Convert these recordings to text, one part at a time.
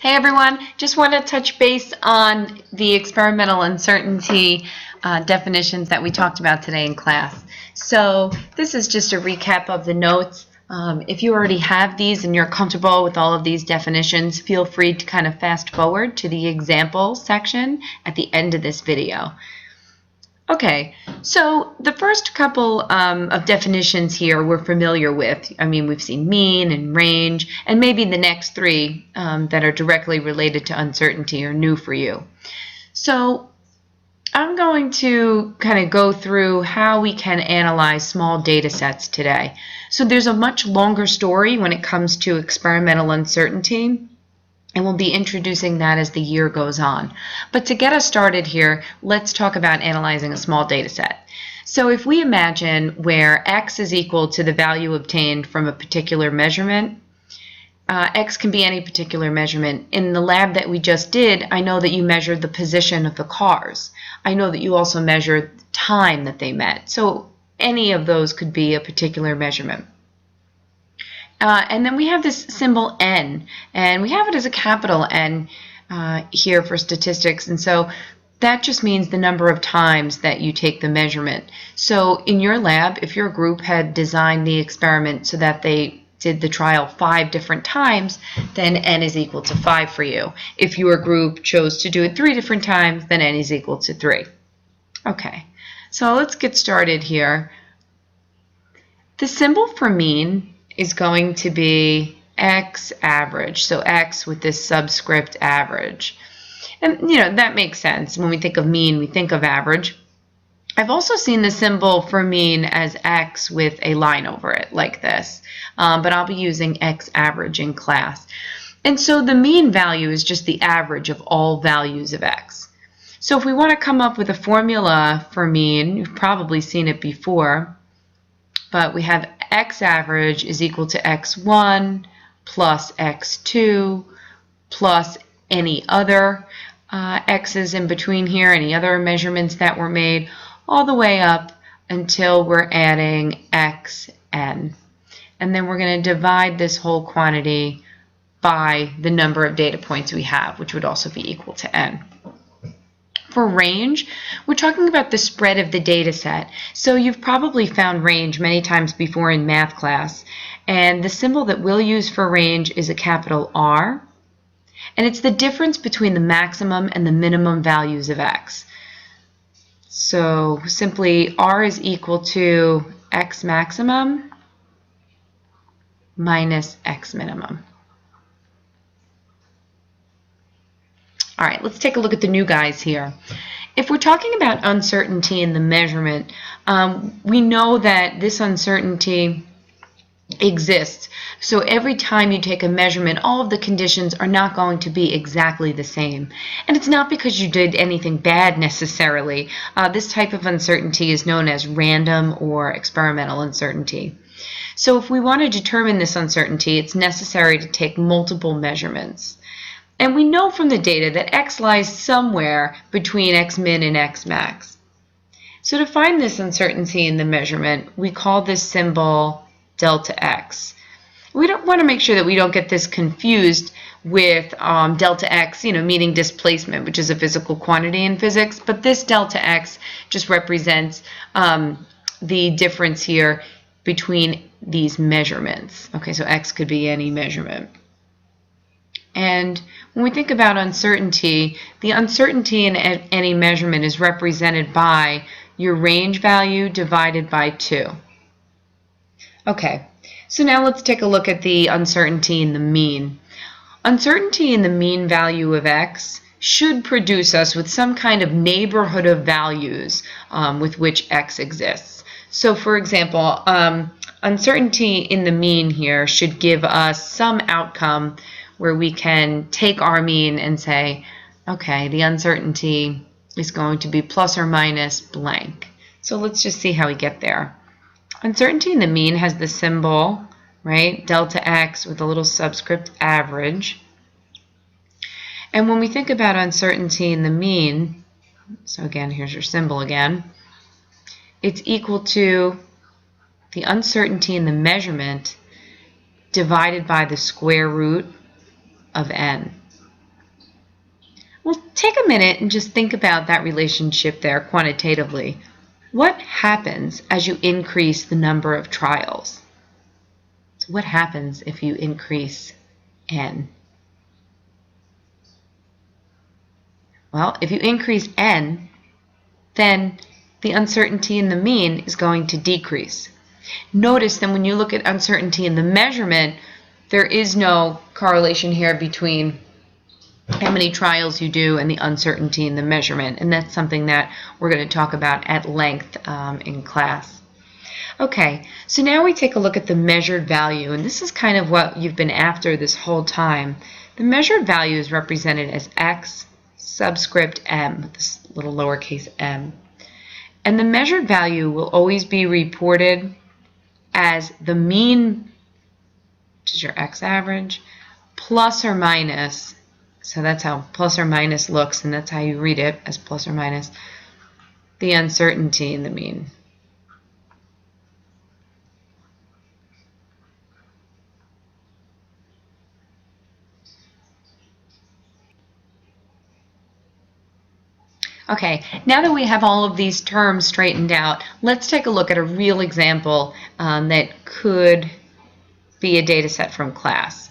Hey everyone, just want to touch base on the experimental uncertainty definitions that we talked about today in class. So this is just a recap of the notes. If you already have these and you're comfortable with all of these definitions, feel free to kind of fast forward to the example section at the end of this video. Okay, so the first couple of definitions here we're familiar with. I mean, we've seen mean and range, and maybe the next three that are directly related to uncertainty are new for you. So I'm going to kind of go through how we can analyze small data sets today. So there's a much longer story when it comes to experimental uncertainty, and we'll be introducing that as the year goes on. But to get us started here, let's talk about analyzing a small data set. So if we imagine where x is equal to the value obtained from a particular measurement, x can be any particular measurement. In the lab that we just did, I know that you measured the position of the cars. I know that you also measured the time that they met. So any of those could be a particular measurement. And then we have this symbol n, and we have it as a capital N here for statistics, and so that just means the number of times that you take the measurement. So in your lab, if your group had designed the experiment so that they did the trial 5 different times, then n is equal to 5 for you. If your group chose to do it 3 different times, then n is equal to 3. Okay, so let's get started here. The symbol for mean is going to be x average, so x with this subscript average. And that makes sense. When we think of mean, we think of average. I've also seen the symbol for mean as x with a line over it like this, but I'll be using x average in class. And so the mean value is just the average of all values of x. So if we want to come up with a formula for mean, you've probably seen it before, but we have x average is equal to x1 plus x2 plus any other x's in between here, any other measurements that were made, all the way up until we're adding xn. And then we're going to divide this whole quantity by the number of data points we have, which would also be equal to n. For range, we're talking about the spread of the data set. So you've probably found range many times before in math class. And the symbol that we'll use for range is a capital R. And it's the difference between the maximum and the minimum values of x. So simply R is equal to x maximum minus x minimum. All right, let's take a look at the new guys here. If we're talking about uncertainty in the measurement, we know that this uncertainty exists. So every time you take a measurement, all of the conditions are not going to be exactly the same. And it's not because you did anything bad necessarily. This type of uncertainty is known as random or experimental uncertainty. So if we want to determine this uncertainty, it's necessary to take multiple measurements. And we know from the data that x lies somewhere between x min and x max. So to find this uncertainty in the measurement, we call this symbol delta x. We don't want to make sure that we don't get this confused with delta x, meaning displacement, which is a physical quantity in physics. But this delta x just represents the difference here between these measurements. Okay, so x could be any measurement. And when we think about uncertainty, the uncertainty in any measurement is represented by your range value divided by 2. Okay, so now let's take a look at the uncertainty in the mean. Uncertainty in the mean value of x should produce us with some kind of neighborhood of values with which x exists. So for example, uncertainty in the mean here should give us some outcome where we can take our mean and say, okay, the uncertainty is going to be plus or minus blank. So let's just see how we get there. Uncertainty in the mean has the symbol, right, delta x with a little subscript average. And when we think about uncertainty in the mean, so again, here's your symbol again, it's equal to the uncertainty in the measurement divided by the square root of n. Well, take a minute and just think about that relationship there quantitatively. What happens as you increase the number of trials? So what happens if you increase n? Well, if you increase n, then the uncertainty in the mean is going to decrease. Notice that when you look at uncertainty in the measurement, there is no correlation here between how many trials you do and the uncertainty in the measurement, and that's something that we're going to talk about at length in class. Okay, so now we take a look at the measured value, and this is kind of what you've been after this whole time. The measured value is represented as x subscript m, this little lowercase m. And the measured value will always be reported as the mean, which is your x average, plus or minus. So that's how plus or minus looks, and that's how you read it, as plus or minus the uncertainty in the mean. Okay, now that we have all of these terms straightened out, let's take a look at a real example that could be a data set from class.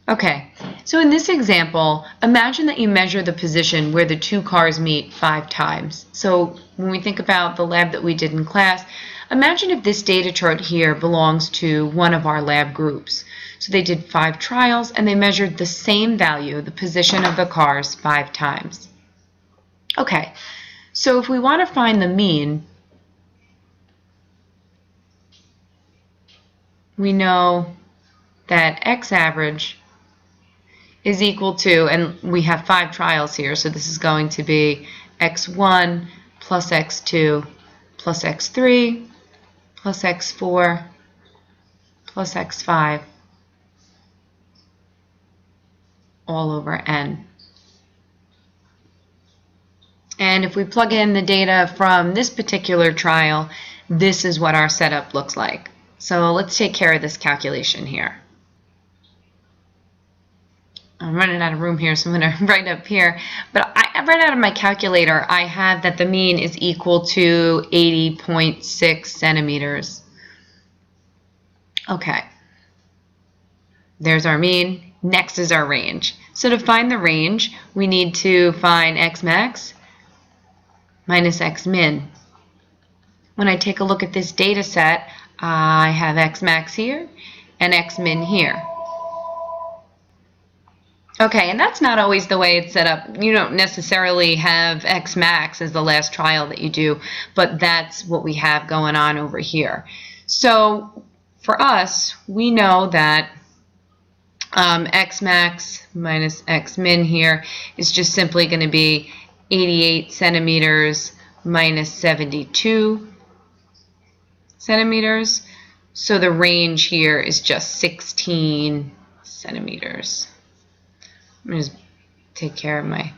Okay, so in this example, imagine that you measure the position where the two cars meet 5 times. So when we think about the lab that we did in class, imagine if this data chart here belongs to one of our lab groups. So they did 5 trials and they measured the same value, the position of the cars, 5 times. Okay, so if we want to find the mean, we know that x average is equal to, and we have 5 trials here, so this is going to be x1 plus x2 plus x3 plus x4 plus x5 all over n. And if we plug in the data from this particular trial, this is what our setup looks like. So let's take care of this calculation here. I'm running out of room here, so I'm going to write up here. But right out of my calculator, I have that the mean is equal to 80.6 centimeters. Okay. There's our mean. Next is our range. So to find the range, we need to find x max minus x min. When I take a look at this data set, I have x max here and x min here. Okay, and that's not always the way it's set up. You don't necessarily have x max as the last trial that you do, but that's what we have going on over here. So for us, we know that x max minus x min here is just simply going to be 88 centimeters minus 72 centimeters. So the range here is just 16 centimeters. I'm going to just take care of my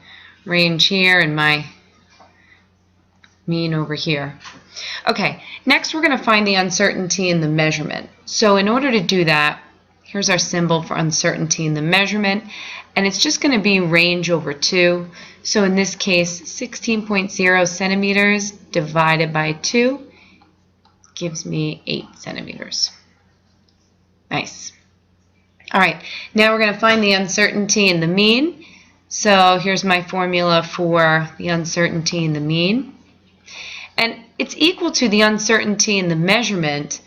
range here and my mean over here. Okay, next we're going to find the uncertainty in the measurement. So in order to do that, here's our symbol for uncertainty in the measurement, and it's just going to be range over 2. So in this case, 16.0 centimeters divided by 2 gives me 8 centimeters. Nice. All right, now we're going to find the uncertainty in the mean. So here's my formula for the uncertainty in the mean. And it's equal to the uncertainty in the measurement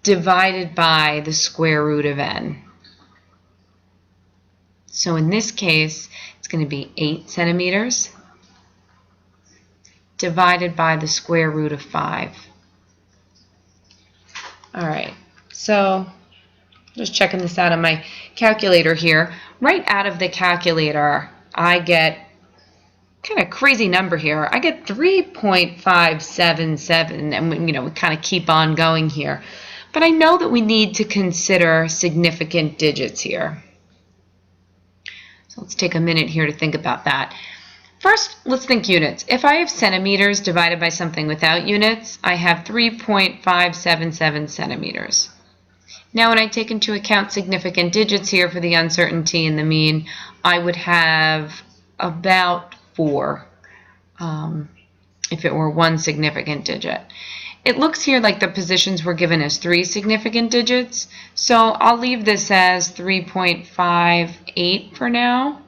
divided by the square root of n. So in this case, it's going to be 8 centimeters divided by the square root of 5. All right, so just checking this out on my calculator here. Right out of the calculator, I get kind of crazy number here. I get 3.577, and we kind of keep on going here. But I know that we need to consider significant digits here. So let's take a minute here to think about that. First, let's think units. If I have centimeters divided by something without units, I have 3.577 centimeters. Now when I take into account significant digits here for the uncertainty and the mean, I would have about 4 if it were one significant digit. It looks here like the positions were given as 3 significant digits, so I'll leave this as 3.58 for now.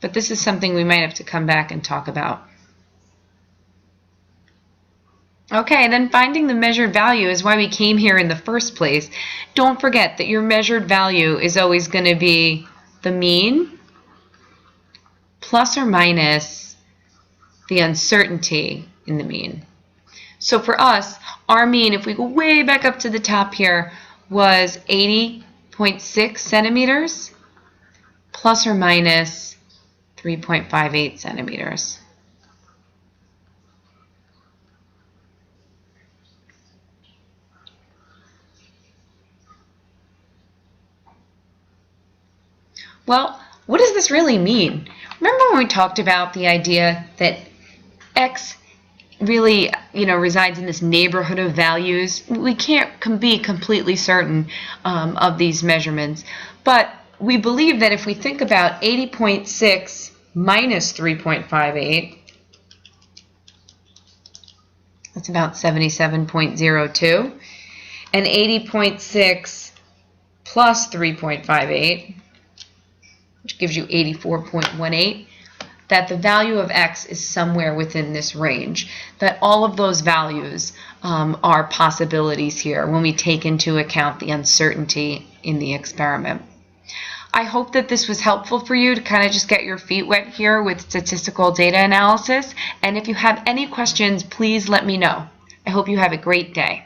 But this is something we might have to come back and talk about. Okay, then finding the measured value is why we came here in the first place. Don't forget that your measured value is always going to be the mean plus or minus the uncertainty in the mean. So for us, our mean, if we go way back up to the top here, was 80.6 centimeters plus or minus 3.58 centimeters. Well, what does this really mean? Remember when we talked about the idea that x really, resides in this neighborhood of values? We can't be completely certain of these measurements, but we believe that if we think about 80.6 minus 3.58, that's about 77.02, and 80.6 plus 3.58, which gives you 84.18, that the value of x is somewhere within this range, that all of those values are possibilities here when we take into account the uncertainty in the experiment. I hope that this was helpful for you to kind of just get your feet wet here with statistical data analysis, and if you have any questions, please let me know. I hope you have a great day.